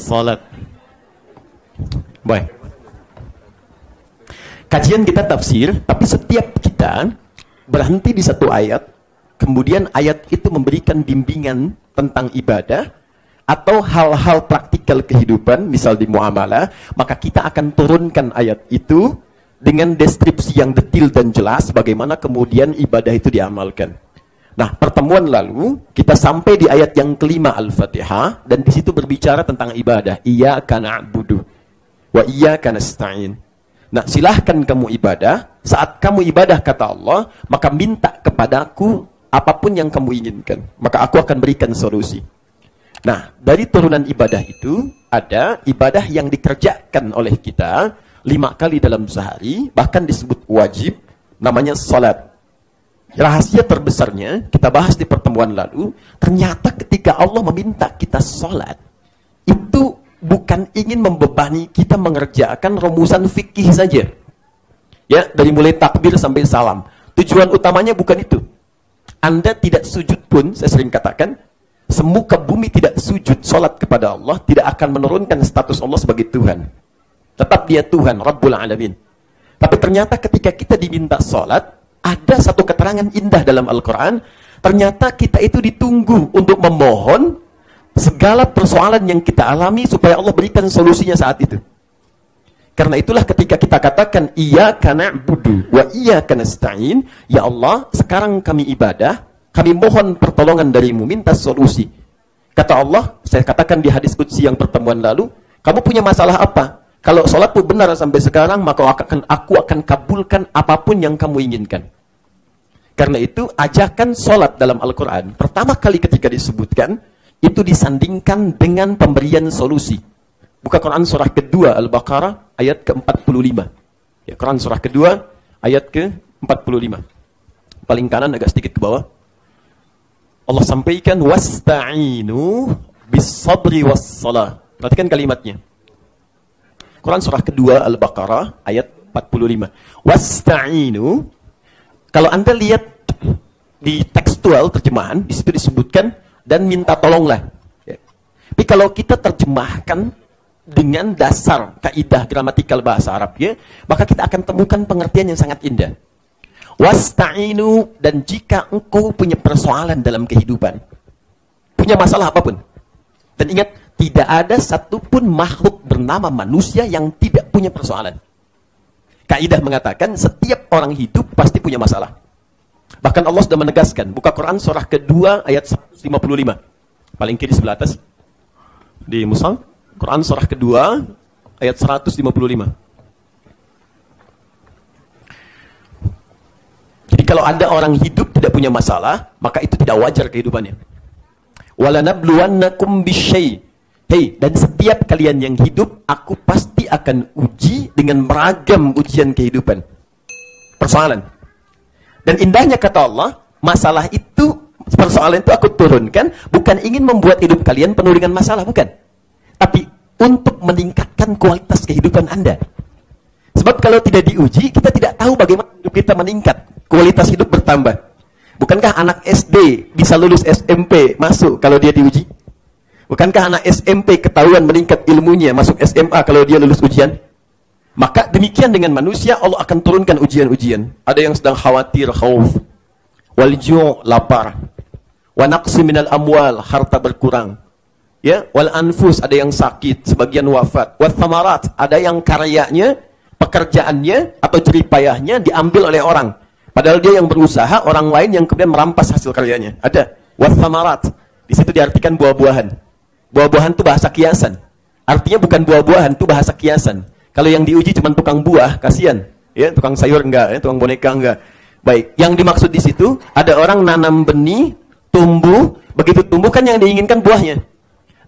salat. Baik. Kajian kita tafsir, tapi setiap kita berhenti di satu ayat, kemudian ayat itu memberikan bimbingan tentang ibadah atau hal-hal praktikal kehidupan, misal di muamalah, maka kita akan turunkan ayat itu dengan deskripsi yang detail dan jelas bagaimana kemudian ibadah itu diamalkan. Nah, pertemuan lalu kita sampai di ayat yang kelima Al-Fatihah, dan di situ berbicara tentang ibadah. Iyyaka na'budu wa iyyaka nasta'in. Nah, silahkan kamu ibadah. Saat kamu ibadah, kata Allah, maka minta kepadaku apapun yang kamu inginkan, maka aku akan berikan solusi. Nah, dari turunan ibadah itu ada ibadah yang dikerjakan oleh kita 5 kali dalam sehari, bahkan disebut wajib, namanya salat. Rahasia terbesarnya kita bahas di pertemuan lalu, ternyata ketika Allah meminta kita salat, itu bukan ingin membebani kita mengerjakan rumusan fikih saja. Ya, dari mulai takbir sampai salam. Tujuan utamanya bukan itu. Anda tidak sujud pun, saya sering katakan, semuka bumi tidak sujud salat kepada Allah, tidak akan menurunkan status Allah sebagai Tuhan. Tetap dia Tuhan, Rabbul Alamin. Tapi ternyata ketika kita diminta salat, ada satu keterangan indah dalam Al-Quran. Ternyata kita itu ditunggu untuk memohon segala persoalan yang kita alami supaya Allah berikan solusinya saat itu. Karena itulah ketika kita katakan iyyaka na'budu wa iyyaka nasta'in, ya Allah, sekarang kami ibadah, kami mohon pertolongan darimu, minta solusi. Kata Allah, saya katakan di hadis qudsi yang pertemuan lalu, kamu punya masalah apa? Kalau sholatmu benar sampai sekarang, maka aku akan kabulkan apapun yang kamu inginkan. Karena itu, ajakan sholat dalam Al-Quran, pertama kali ketika disebutkan, itu disandingkan dengan pemberian solusi. Buka Quran surah kedua Al-Baqarah ayat ke-45. Ya, Quran surah kedua ayat ke-45. Paling kanan agak sedikit ke bawah. Allah sampaikan wasta'inu bis-sabri was-salah. Perhatikan kalimatnya. Quran surah kedua Al-Baqarah ayat 45. Wasta'inu. Kalau Anda lihat di tekstual terjemahan, di situ disebutkan dan minta tolonglah. Ya. Tapi kalau kita terjemahkan dengan dasar kaidah gramatikal bahasa Arab, ya, maka kita akan temukan pengertian yang sangat indah. Wasta'inu, dan jika engkau punya persoalan dalam kehidupan, punya masalah apapun, dan ingat, tidak ada satupun makhluk bernama manusia yang tidak punya persoalan. Kaidah mengatakan setiap orang hidup pasti punya masalah. Bahkan Allah sudah menegaskan, buka Quran surah kedua ayat 155, paling kiri sebelah atas di Mushaf. Quran surah kedua ayat 155. Jadi kalau ada orang hidup tidak punya masalah, maka itu tidak wajar kehidupannya. Walanabluwannakum bisyai. Hei, dan setiap kalian yang hidup, aku pasti akan uji dengan beragam ujian kehidupan. Persoalan. Dan indahnya kata Allah, masalah itu, persoalan itu aku turunkan, bukan ingin membuat hidup kalian penuh dengan masalah, bukan. Tapi untuk meningkatkan kualitas kehidupan Anda. Sebab kalau tidak diuji, kita tidak tahu bagaimana hidup kita meningkat, kualitas hidup bertambah. Bukankah anak SD bisa lulus SMP masuk kalau dia diuji? Bukankah anak SMP ketahuan meningkat ilmunya masuk SMA kalau dia lulus ujian? Maka demikian dengan manusia, Allah akan turunkan ujian-ujian. Ada yang sedang khawatir, khauf, wal ju', lapar, wa naqsi minal amwal, harta berkurang. Ya, wal anfus, ada yang sakit, sebagian wafat. Wat thamarat, ada yang karyanya, pekerjaannya atau jeripayahnya diambil oleh orang. Padahal dia yang berusaha, orang lain yang kemudian merampas hasil karyanya. Ada wat thamarat. Di situ diartikan buah-buahan. Buah-buahan itu bahasa kiasan. Artinya bukan buah-buahan, itu bahasa kiasan. Kalau yang diuji cuma tukang buah, kasihan. Ya, tukang sayur enggak, ya, tukang boneka enggak. Baik, yang dimaksud di situ ada orang nanam benih, tumbuh, begitu tumbuh kan yang diinginkan buahnya.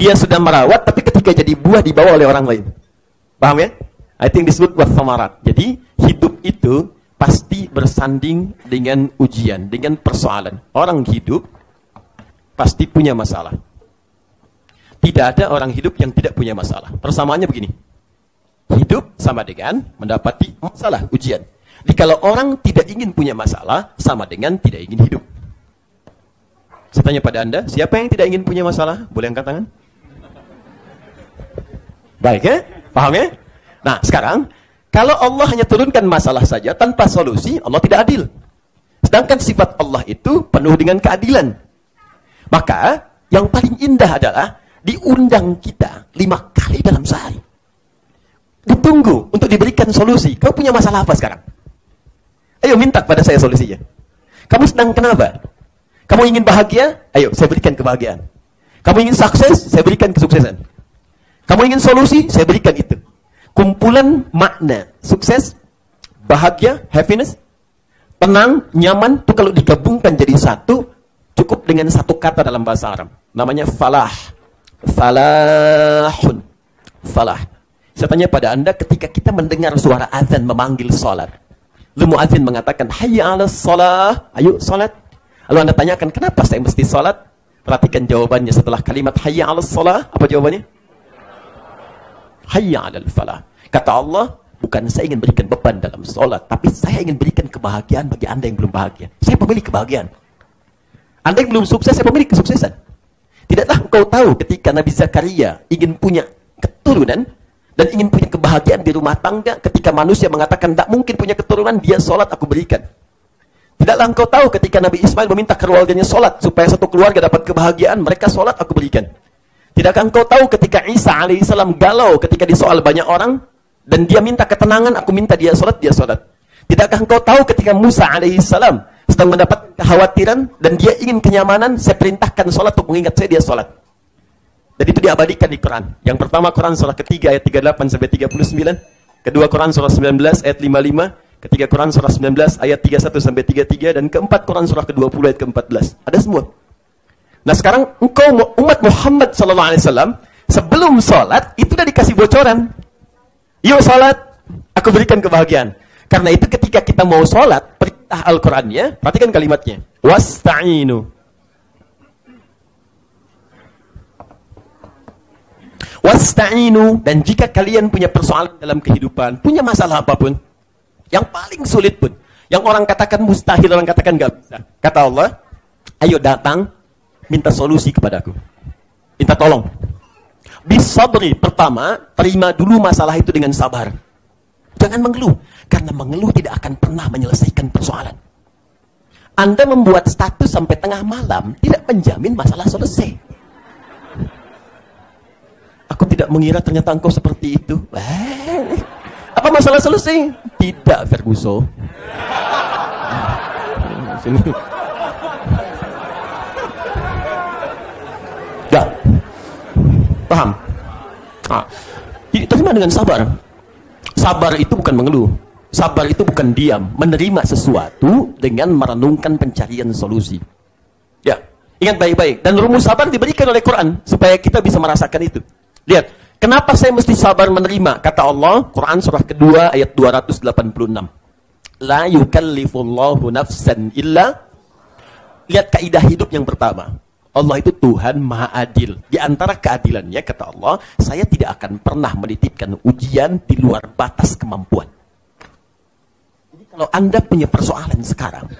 Dia sudah merawat, tapi ketika jadi buah dibawa oleh orang lain. Paham ya? I think disebut buat thamarat. Jadi hidup itu pasti bersanding dengan ujian, dengan persoalan. Orang hidup pasti punya masalah. Tidak ada orang hidup yang tidak punya masalah. Persamaannya begini. Hidup sama dengan mendapati masalah, ujian. Jadi kalau orang tidak ingin punya masalah, sama dengan tidak ingin hidup. Saya tanya pada Anda, siapa yang tidak ingin punya masalah? Boleh angkat tangan? Baik ya? Paham ya? Nah, sekarang kalau Allah hanya turunkan masalah saja tanpa solusi, Allah tidak adil. Sedangkan sifat Allah itu penuh dengan keadilan. Maka yang paling indah adalah diundang kita 5 kali dalam sehari. Ditunggu untuk diberikan solusi. Kau punya masalah apa sekarang? Ayo minta pada saya solusinya. Kamu sedang kenapa? Kamu ingin bahagia? Ayo saya berikan kebahagiaan. Kamu ingin sukses? Saya berikan kesuksesan. Kamu ingin solusi? Saya berikan itu. Kumpulan makna sukses, bahagia, happiness, tenang, nyaman, itu kalau digabungkan jadi satu, cukup dengan satu kata dalam bahasa Arab. Namanya falah. Falahun. Falah. Saya tanya pada Anda, ketika kita mendengar suara azan memanggil salat, lalu muadzin mengatakan, hayya 'alas shalah, ayo salat. Lalu Anda tanyakan, kenapa saya mesti salat? Perhatikan jawabannya setelah kalimat hayya 'alas shalah, apa jawabannya? Hayya 'alal falah. Kata Allah, bukan saya ingin berikan beban dalam salat, tapi saya ingin berikan kebahagiaan bagi Anda yang belum bahagia. Saya pemilik kebahagiaan. Anda yang belum sukses, saya pemilik kesuksesan. Tidaklah engkau tahu ketika Nabi Zakaria ingin punya keturunan, dan ingin punya kebahagiaan di rumah tangga, ketika manusia mengatakan tak mungkin punya keturunan, dia sholat aku berikan. Tidaklah engkau tahu ketika Nabi Ismail meminta keluarganya sholat, supaya satu keluarga dapat kebahagiaan, mereka sholat aku berikan. Tidakkah engkau tahu ketika Isa alaihissalam galau ketika disoal banyak orang, dan dia minta ketenangan, aku minta dia sholat, dia sholat. Tidakkah engkau tahu ketika Musa alaihissalam sedang mendapat kekhawatiran, dan dia ingin kenyamanan, saya perintahkan sholat untuk mengingat saya, dia sholat. Dan itu diabadikan di Quran. Yang pertama Quran surah ketiga ayat 38 sampai 39, kedua Quran surah 19 ayat 55, ketiga Quran surah 19 ayat 31 sampai 33, dan keempat Quran surah ke-20 ayat ke-14. Ada semua. Nah, sekarang engkau umat Muhammad sallallahu alaihi wasallam sebelum salat itu udah dikasih bocoran. Yuk salat, aku berikan kebahagiaan. Karena itu ketika kita mau salat, perintah Al-Qur'annya, perhatikan kalimatnya. Wasta'inu. Wasta'inu, dan jika kalian punya persoalan dalam kehidupan, punya masalah apapun, yang paling sulit pun, yang orang katakan mustahil, orang katakan gak bisa, kata Allah, ayo datang, minta solusi kepadaku, minta tolong. Bisabri, pertama, terima dulu masalah itu dengan sabar. Jangan mengeluh, karena mengeluh tidak akan pernah menyelesaikan persoalan. Anda membuat status sampai tengah malam, tidak menjamin masalah selesai. Aku tidak mengira ternyata engkau seperti itu. Apa masalah selesai? Tidak, Ferguson. Sini. Ya. Paham? Terima dengan sabar. Sabar itu bukan mengeluh. Sabar itu bukan diam. Menerima sesuatu dengan merenungkan pencarian solusi. Ya. Ingat baik-baik. Dan rumus sabar diberikan oleh Quran supaya kita bisa merasakan itu. Lihat, kenapa saya mesti sabar menerima? Kata Allah, Quran surah kedua ayat 286. La yukallifullahu nafsan illa. Lihat kaidah hidup yang pertama. Allah itu Tuhan Maha Adil. Di antara keadilannya, kata Allah, saya tidak akan pernah menitipkan ujian di luar batas kemampuan. Jadi kalau Anda punya persoalan sekarang,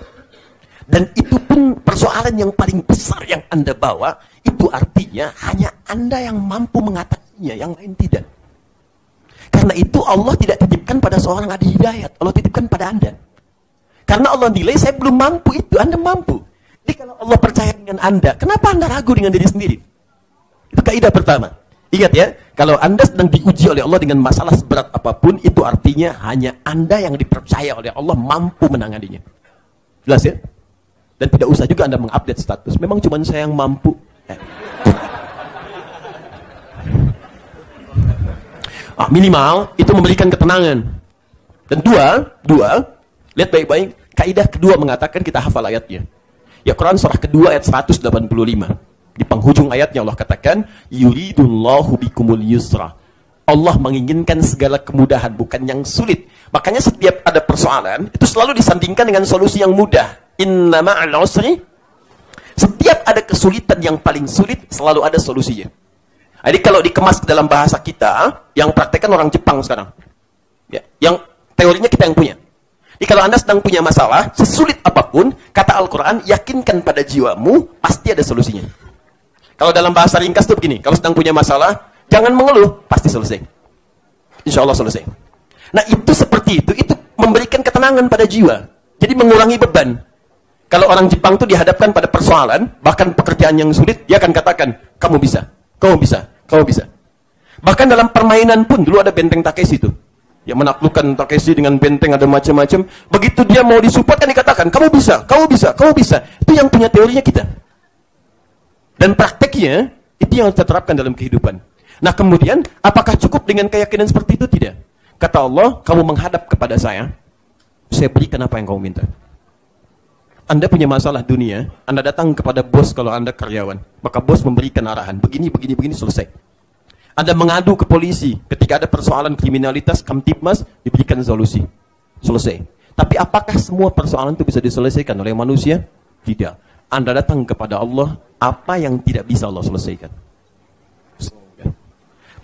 dan itu pun persoalan yang paling besar yang Anda bawa, itu artinya hanya Anda yang mampu mengatasinya, yang lain tidak. Karena itu Allah tidak titipkan pada seorang ahli hidayat, Allah titipkan pada Anda. Karena Allah nilai saya belum mampu itu, Anda mampu. Jadi kalau Allah percaya dengan Anda, kenapa Anda ragu dengan diri sendiri? Itu kaidah pertama. Ingat ya, kalau Anda sedang diuji oleh Allah dengan masalah seberat apapun, itu artinya hanya Anda yang dipercaya oleh Allah mampu menanganinya. Jelas ya? Dan tidak usah juga Anda mengupdate status. Memang cuma saya yang mampu. Minimal itu memberikan ketenangan. Dan dua, lihat baik-baik. Kaidah kedua mengatakan kita hafal ayatnya. Ya, Quran surah kedua ayat 185. Di penghujung ayatnya Allah katakan, yuridullahu bikumul yusra. Allah menginginkan segala kemudahan, bukan yang sulit. Makanya setiap ada persoalan, itu selalu disandingkan dengan solusi yang mudah. Inna ma'al usri. Setiap ada kesulitan yang paling sulit, selalu ada solusinya. Jadi kalau dikemas ke dalam bahasa kita, yang praktekkan orang Jepang sekarang. Ya, yang teorinya kita yang punya. Jadi kalau Anda sedang punya masalah, sesulit apapun, kata Al-Quran, yakinkan pada jiwamu, pasti ada solusinya. Kalau dalam bahasa ringkas itu begini, kalau sedang punya masalah, Jangan mengeluh, pasti selesai. Insya Allah selesai. Nah itu seperti itu memberikan ketenangan pada jiwa. Jadi mengurangi beban. Kalau orang Jepang itu dihadapkan pada persoalan, bahkan pekerjaan yang sulit, dia akan katakan, kamu bisa, kamu bisa, kamu bisa. Bahkan dalam permainan pun, dulu ada benteng Takeshi itu. Yang menaklukkan Takeshi dengan benteng ada macam-macam. Begitu dia mau disupport kan dikatakan, kamu bisa, kamu bisa, kamu bisa. Itu yang punya teorinya kita. Dan prakteknya, itu yang harus diterapkan dalam kehidupan. Nah kemudian, apakah cukup dengan keyakinan seperti itu? Tidak. Kata Allah, kamu menghadap kepada saya berikan apa yang kamu minta. Anda punya masalah dunia, Anda datang kepada bos kalau Anda karyawan. Maka bos memberikan arahan, begini, begini, begini, selesai. Anda mengadu ke polisi, ketika ada persoalan kriminalitas, Kamtibmas, diberikan solusi. Selesai. Tapi apakah semua persoalan itu bisa diselesaikan oleh manusia? Tidak. Anda datang kepada Allah, apa yang tidak bisa Allah selesaikan?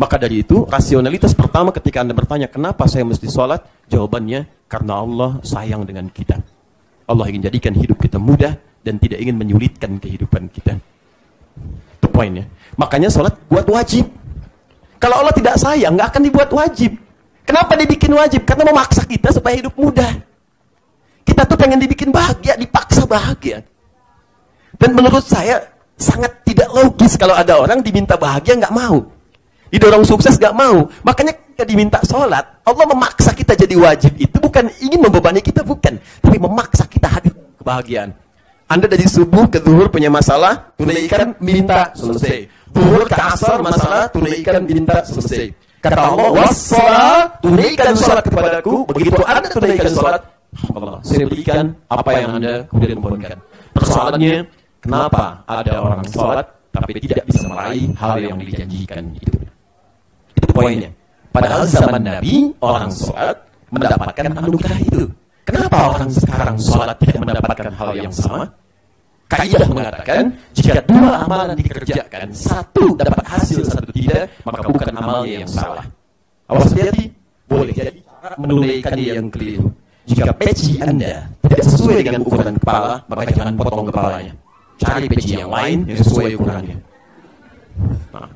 Maka dari itu, rasionalitas pertama ketika Anda bertanya, kenapa saya mesti sholat? Jawabannya, karena Allah sayang dengan kita. Allah ingin jadikan hidup kita mudah dan tidak ingin menyulitkan kehidupan kita. Itu poinnya. Makanya sholat buat wajib. Kalau Allah tidak sayang, nggak akan dibuat wajib. Kenapa dibikin wajib? Karena memaksa kita supaya hidup mudah. Kita tuh pengen dibikin bahagia, dipaksa bahagia. Dan menurut saya, sangat tidak logis kalau ada orang diminta bahagia nggak mau. Didorong sukses gak mau. Makanya kita diminta sholat, Allah memaksa kita jadi wajib. Itu bukan ingin membebani kita, bukan. Tapi memaksa kita hadir kebahagiaan. Anda dari subuh ke zuhur punya masalah, tunaikan, minta, selesai. Zuhur ke asar, masalah, tunaikan, minta, selesai. Kata Allah, wassalah, tunaikan sholat kepadaku. Begitu Anda tunaikan sholat, Allah, saya berikan apa yang Anda kemudian mohonkan. Persoalannya, kenapa ada orang sholat, tapi tidak bisa meraih hal yang dijanjikan itu? Poinnya. Padahal zaman Nabi, orang sholat mendapatkan anugerah itu. Kenapa orang sekarang sholat tidak mendapatkan hal yang sama? Kaidah mengatakan, jika dua amalan dikerjakan, satu dapat hasil, satu tidak, maka bukan amalnya yang salah. Awas hati, boleh jadi menunaikannya yang keliru. Jika peci Anda tidak sesuai dengan ukuran kepala, maka jangan potong kepalanya. Cari peci yang lain yang sesuai ukurannya. Nah.